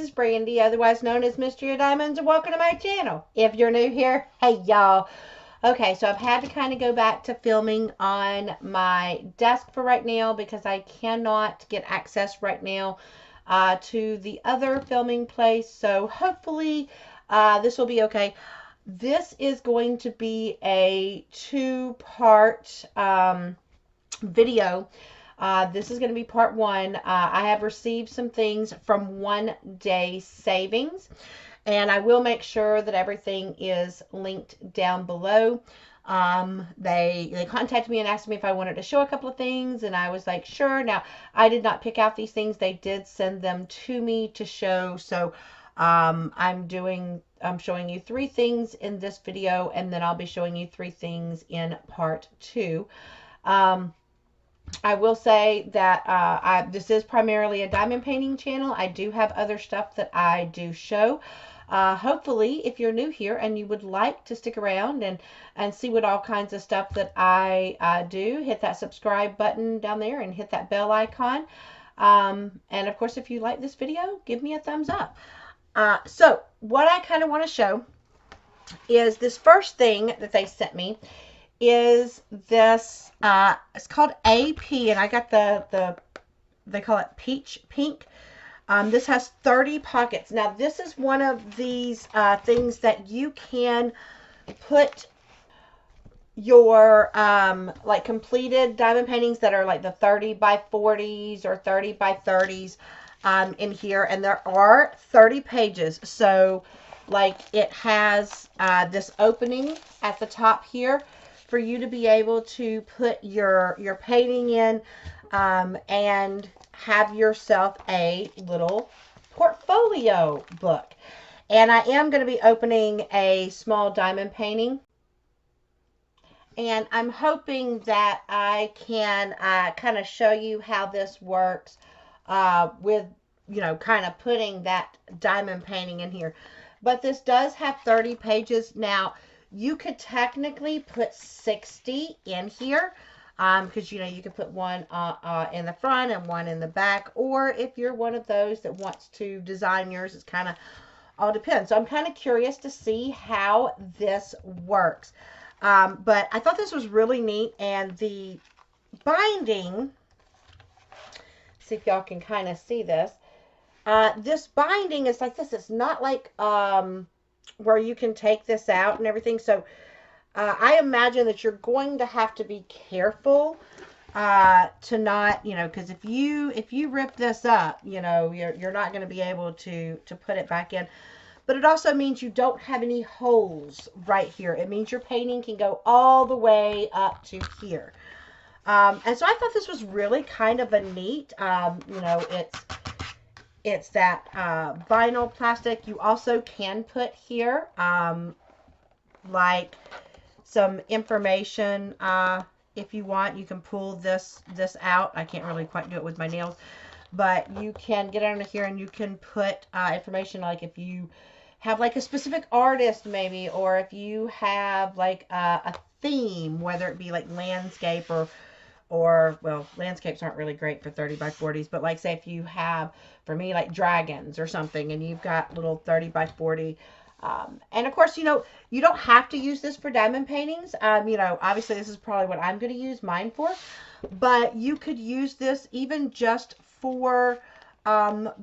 is Brandy, otherwise known as Mystery of Diamonds, and welcome to my channel. If you're new here, hey y'all. Okay, so I've had to kind of go back to filming on my desk for right now because I cannot get access right now to the other filming place. So hopefully this will be okay. This is going to be a two-part video. This is going to be part one. I have received some things from One Day Savings, and I will make sure that everything is linked down below. They contacted me and asked me if I wanted to show a couple of things, and I was like, sure. Now, I did not pick out these things. They did send them to me to show. So I'm showing you 3 things in this video, and then I'll be showing you 3 things in part 2. I will say that this is primarily a diamond painting channel. I do have other stuff that I do show. Hopefully, if you're new here and you would like to stick around and see what all kinds of stuff that I do, hit that subscribe button down there and hit that bell icon. And of course, if you like this video, give me a thumbs up. So what I kind of want to show is this first thing that they sent me is this, it's called AP, and I got they call it peach pink. This has 30 pockets. Now, this is one of these things that you can put your like completed diamond paintings that are like the 30 by 40s or 30 by 30s in here, and there are 30 pages. So like it has this opening at the top here for you to be able to put your painting in and have yourself a little portfolio book. And I am going to be opening a small diamond painting, and I'm hoping that I can kind of show you how this works with, you know, kind of putting that diamond painting in here. But this does have 30 pages. Now, you could technically put 60 in here because, you know, you could put one in the front and one in the back. Or if you're one of those that wants to design yours, it's kind of all depends. So I'm kind of curious to see how this works. But I thought this was really neat. And the binding, see if y'all can kind of see this. This binding is like this. It's not like where you can take this out and everything. So I imagine that you're going to have to be careful to not, you know, because if you rip this up, you know, you're not going to be able to put it back in. But it also means you don't have any holes right here. It means your painting can go all the way up to here. And so I thought this was really kind of a neat, you know, it's that vinyl plastic. You also can put here like some information if you want. You can pull this out. I can't really quite do it with my nails, but you can get under here and you can put information like if you have like a specific artist maybe, or if you have like a theme, whether it be like landscape or well, landscapes aren't really great for 30 by 40s, but like say if you have, for me, like dragons or something, and you've got little 30 by 40, and of course, you know, you don't have to use this for diamond paintings. You know, obviously this is probably what I'm going to use mine for, but you could use this even just for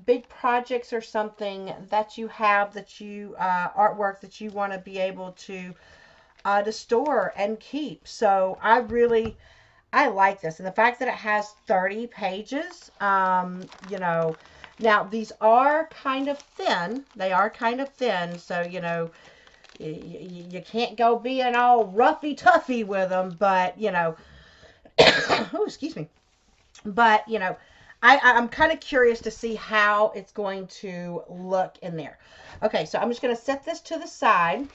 big projects or something that you have, that you artwork that you want to be able to store and keep. So I like this, and the fact that it has 30 pages, you know, now these are kind of thin. They are kind of thin, so, you know, you can't go being all roughy-toughy with them, but, you know, oh, excuse me, but, you know, I'm kind of curious to see how it's going to look in there. Okay, so I'm just going to set this to the side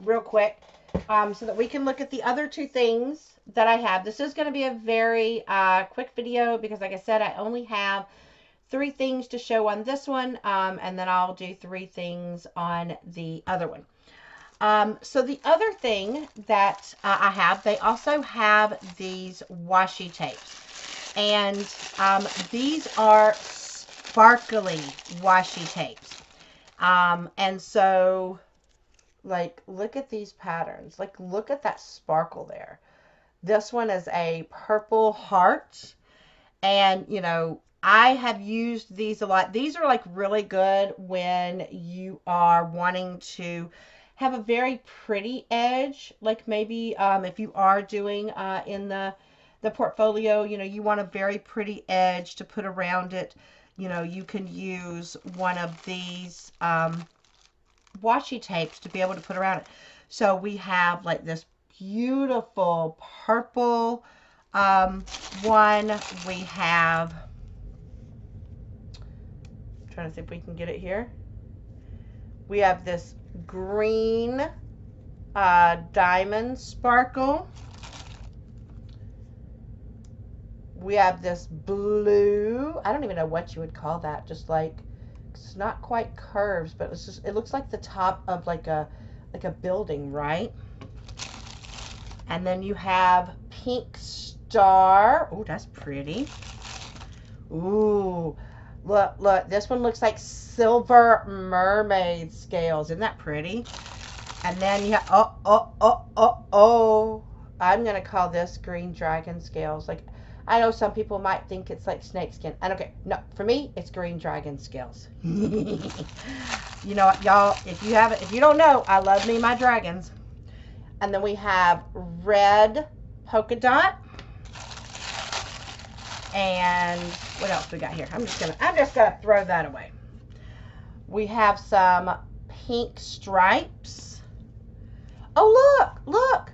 real quick so that we can look at the other 2 things that I have. This is going to be a very quick video because, like I said, I only have 3 things to show on this one, and then I'll do 3 things on the other one. So the other thing that I have, they also have these washi tapes, and these are sparkly washi tapes. And so, like, look at these patterns. Like, look at that sparkle there. This one is a purple heart. And, you know, I have used these a lot. These are like really good when you are wanting to have a very pretty edge. Like maybe if you are doing in the portfolio, you know, you want a very pretty edge to put around it. You know, you can use one of these washi tapes to be able to put around it. So we have like this beautiful purple one. We have, I'm trying to see if we can get it here. We have this green diamond sparkle. We have this blue, I don't even know what you would call that, just like, it's not quite curves, but it's just, it looks like the top of like a building, right? And then you have pink star. Oh, that's pretty. Ooh, look, this one looks like silver mermaid scales. Isn't that pretty? And then you have, I'm going to call this green dragon scales. Like, I know some people might think it's like snake skin. I don't care. No, for me, it's green dragon scales. You know what, y'all, if you don't know, I love me my dragons. And then we have red polka dot. And what else we got here? I'm just gonna throw that away. We have some pink stripes. Oh, look.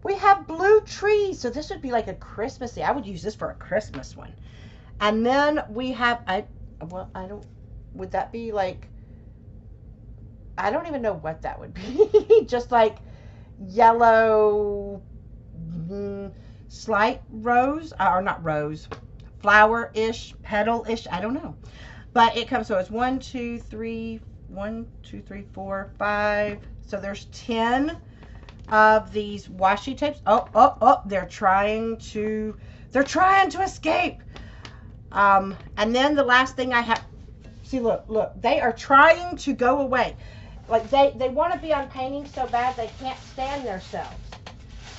We have blue trees. So this would be like a Christmassy. I would use this for a Christmas one. And then we have, would that be like, I don't even know what that would be. Just like yellow, slight rose, or not rose, flower-ish, petal-ish, I don't know. But it comes, so it's 1, 2, 3, 4, 5. So there's 10 of these washi tapes. Oh, they're trying to escape. And then the last thing I have, see, look, they are trying to go away. Like they want to be on painting so bad they can't stand themselves.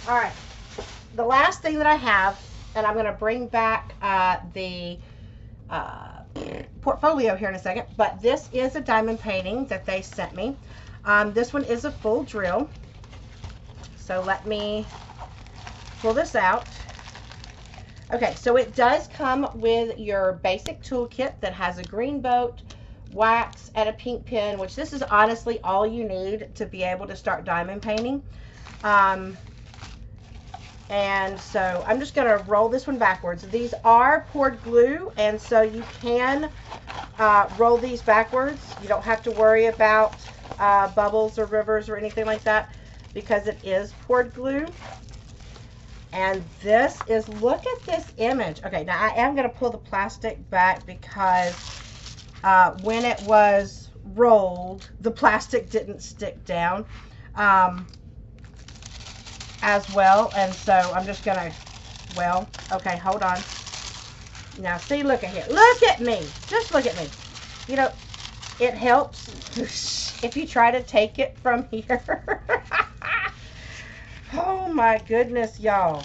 All right, the last thing that I have, and I'm going to bring back the portfolio here in a second, but this is a diamond painting that they sent me. This one is a full drill. So let me pull this out. Okay, so it does come with your basic toolkit that has a green boat, wax, and a pink pen, which this is honestly all you need to be able to start diamond painting. And so I'm just going to roll this one backwards. These are poured glue, and so you can roll these backwards. You don't have to worry about bubbles or rivers or anything like that, because it is poured glue. And this is, look at this image. Okay, now I am going to pull the plastic back because when it was rolled, the plastic didn't stick down as well. And so I'm just going to, well, okay, hold on. Now see, look at here. Look at me. Just look at me. You know, it helps if you try to take it from here. Oh my goodness, y'all,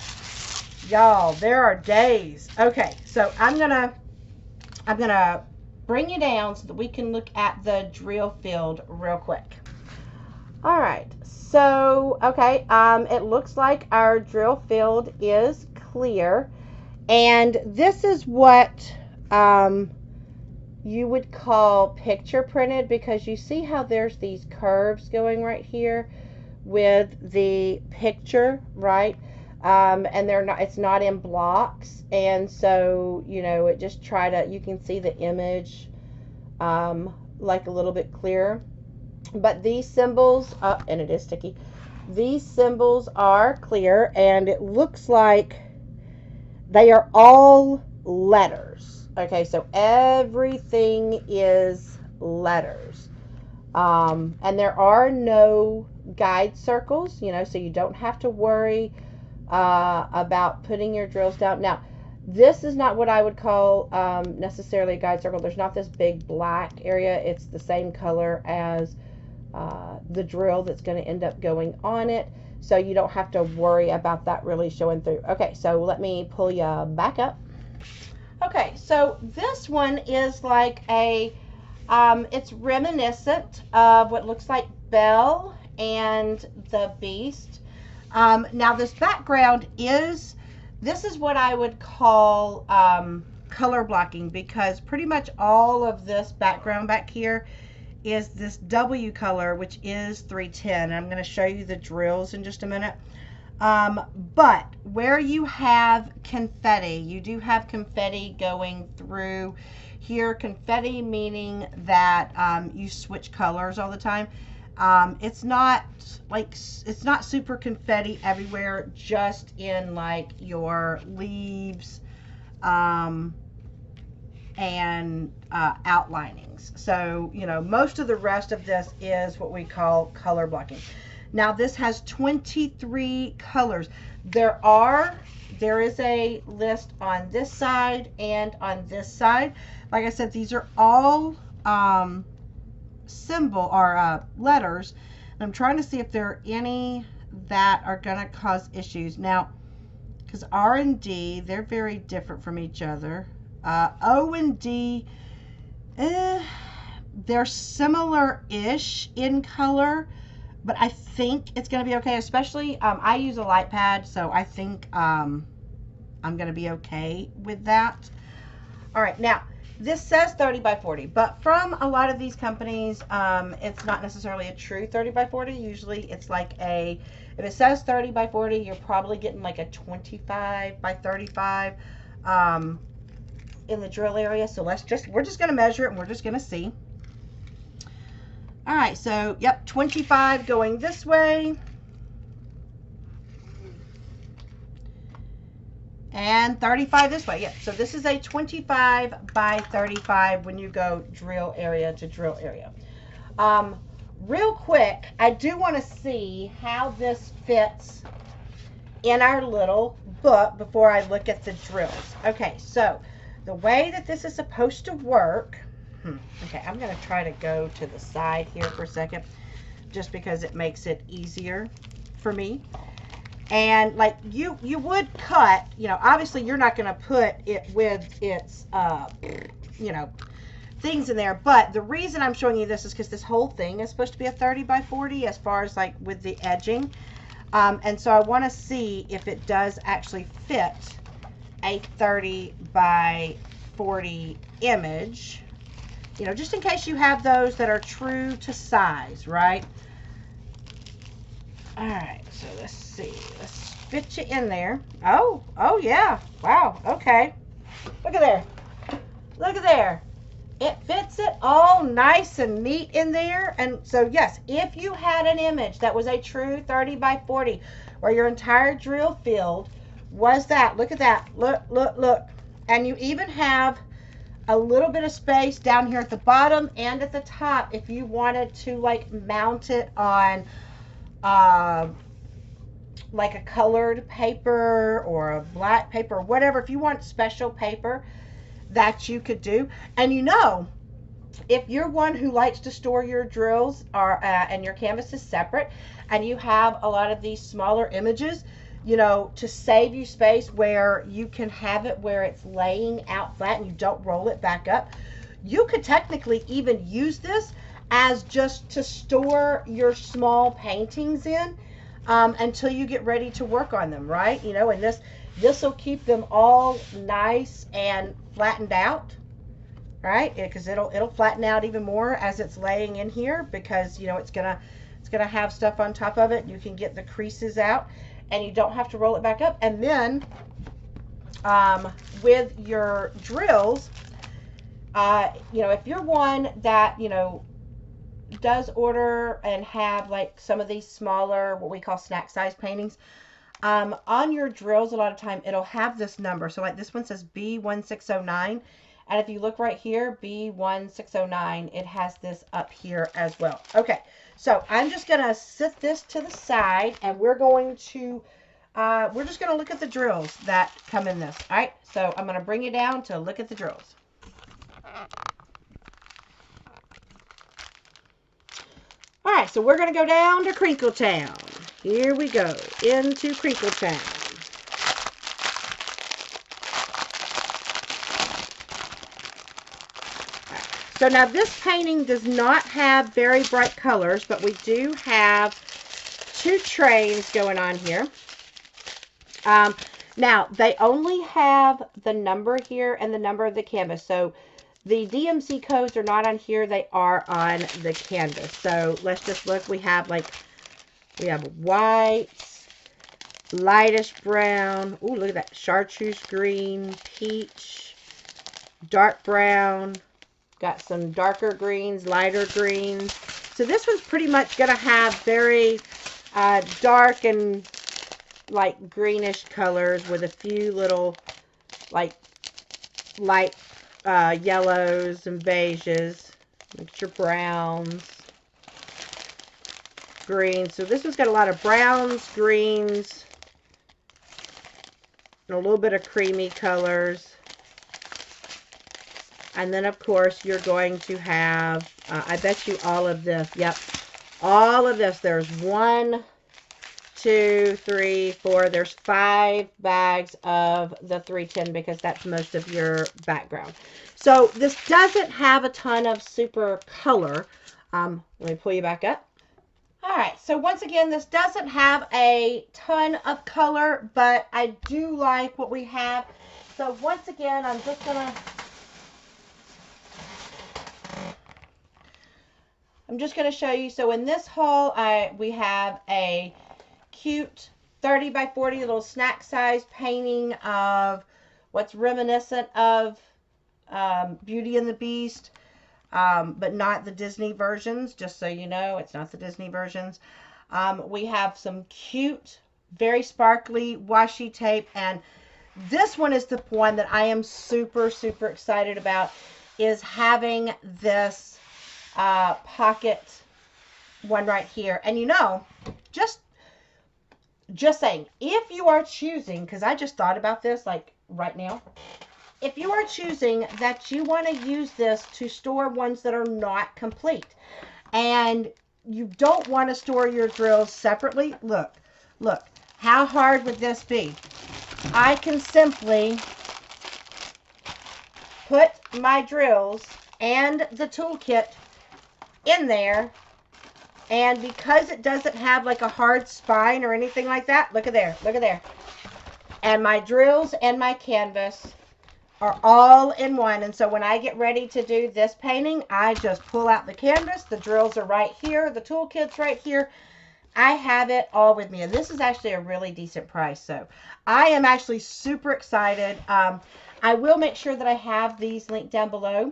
there are days. Okay, so I'm gonna bring you down so that we can look at the drill field real quick. All right, so okay, it looks like our drill field is clear, and this is what you would call picture printed, because you see how there's these curves going right here with the picture, right? And they're not, it's not in blocks, and so, you know, it just you can see the image like a little bit clearer. But these symbols, and it is sticky, these symbols are clear, and it looks like they are all letters. Okay, so everything is letters. And there are no guide circles, you know, so you don't have to worry about putting your drills down. Now, This is not what I would call necessarily a guide circle. There's not this big black area. It's the same color as the drill that's going to end up going on it. So you don't have to worry about that really showing through. Okay, so let me pull you back up. Okay, so this one is like a, it's reminiscent of what looks like Belle and the Beast. Now this background is, this is what I would call color blocking, because pretty much all of this background back here is this W color, which is 310. I'm going to show you the drills in just a minute. But where you have confetti, you do have confetti going through here. Confetti meaning that you switch colors all the time. It's not like, it's not super confetti everywhere, just in like your leaves and outlinings. So, you know, most of the rest of this is what we call color blocking. Now this has 23 colors. There is a list on this side and on this side. Like I said, these are all symbol or letters. And I'm trying to see if there are any that are going to cause issues. Now, because R and D, they're very different from each other. O and D, they're similar-ish in color, but I think it's going to be okay. Especially, I use a light pad, so I think I'm going to be okay with that. All right, now, this says 30 by 40, but from a lot of these companies, it's not necessarily a true 30 by 40. Usually it's like a, if it says 30 by 40, you're probably getting like a 25 by 35 in the drill area. So we're just going to measure it and we're just going to see. All right, so yep, 25 going this way. And 35 this way. Yeah, so this is a 25 by 35 when you go drill area to drill area. Real quick, I do want to see how this fits in our little book before I look at the drills. Okay, so the way that this is supposed to work, okay, I'm going to try to go to the side here for a second, just because it makes it easier for me. And like you would cut, you know, obviously you're not going to put it with its, you know, things in there. But the reason I'm showing you this is because this whole thing is supposed to be a 30 by 40 as far as like with the edging. And so I want to see if it does actually fit a 30 by 40 image, you know, just in case you have those that are true to size, right? All right, so let's see. Let's fit you in there. Oh yeah. Wow, okay. Look at there. Look at there. It fits it all nice and neat in there. And so, yes, if you had an image that was a true 30 by 40, where your entire drill field was that, look at that. Look, look, look. And you even have a little bit of space down here at the bottom and at the top if you wanted to, like, mount it on like a colored paper or a black paper or whatever. If you want special paper, that you could do. And you know, if you're one who likes to store your drills or and your canvas is separate, and you have a lot of these smaller images, you know, to save you space where you can have it where it's laying out flat and you don't roll it back up, you could technically even use this as just to store your small paintings in until you get ready to work on them, right? You know, and this will keep them all nice and flattened out, right? Because it'll flatten out even more as it's laying in here, because, you know, it's gonna have stuff on top of it. You can get the creases out and you don't have to roll it back up. And then with your drills, you know, if you're one that, you know, does order and have like some of these smaller, what we call snack size paintings, on your drills, a lot of time it'll have this number. So like this one says B1609, and if you look right here, B1609, it has this up here as well. Okay, so I'm just gonna sit this to the side, and we're going to we're just going to look at the drills that come in this. All right, so I'm going to bring you down to look at the drills. All right, so we're going to go down to Crinkle Town. Here we go, into Crinkle Town. So now this painting does not have very bright colors, but we do have 2 trains going on here. Now, they only have the number here and the number of the canvas. So the DMC codes are not on here. They are on the canvas. So let's just look. We have white, lightish brown. Ooh, look at that. Chartreuse green, peach, dark brown. Got some darker greens, lighter greens. So this one's pretty much going to have very dark and like greenish colors with a few little like light yellows and beiges, mixture browns, greens. So this one's got a lot of browns, greens, and a little bit of creamy colors. And then, of course, you're going to have, I bet you all of this. Yep, all of this. There's 1, 2, 3, 4. There's 5 bags of the 310 because that's most of your background. So this doesn't have a ton of super color. Let me pull you back up. All right, so once again, this doesn't have a ton of color, but I do like what we have. So once again, I'm just going to show you. So in this haul, we have a cute 30 by 40 little snack size painting of what's reminiscent of Beauty and the Beast, but not the Disney versions, just so you know, it's not the Disney versions. We have some cute, very sparkly washi tape, and this one is the one that I am super, super excited about, is having this pocket one right here. And you know, just saying, if you are choosing, because I just thought about this like right now, if you are choosing that you want to use this to store ones that are not complete and you don't want to store your drills separately, look, how hard would this be? I can simply put my drills and the toolkit in there, and because it doesn't have like a hard spine or anything like that, look at there, and my drills and my canvas are all in one. And so when I get ready to do this painting, I just pull out the canvas, the drills are right here, the toolkit's right here, I have it all with me. And this is actually a really decent price, so I am actually super excited. I will make sure that I have these linked down below,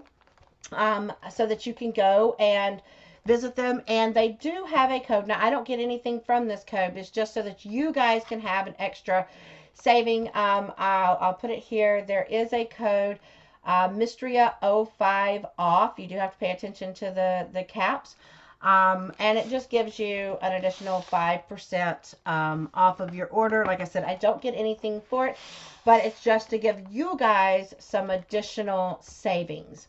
so that you can go and visit them. And they do have a code. Now, I don't get anything from this code. It's just so that you guys can have an extra saving. I'll put it here. There is a code, Mystria05 off. You do have to pay attention to the caps. And it just gives you an additional 5% off of your order. Like I said, I don't get anything for it, but it's just to give you guys some additional savings.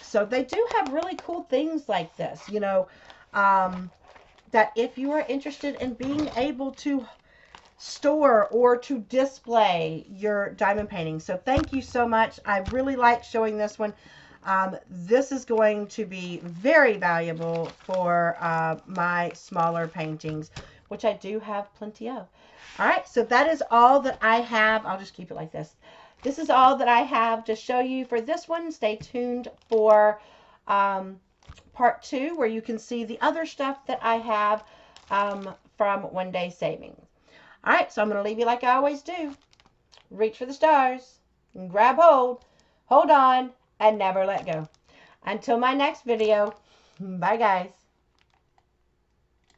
So they do have really cool things like this, you know, that if you are interested in being able to store or to display your diamond paintings. So thank you so much. I really like showing this one. This is going to be very valuable for my smaller paintings, which I do have plenty of. All right, so that is all that I have. I'll just keep it like this. This is all that I have to show you for this one. Stay tuned for part 2, where you can see the other stuff that I have from Onedaysaving. All right, so I'm going to leave you like I always do. Reach for the stars, and grab hold on, and never let go. Until my next video, bye guys.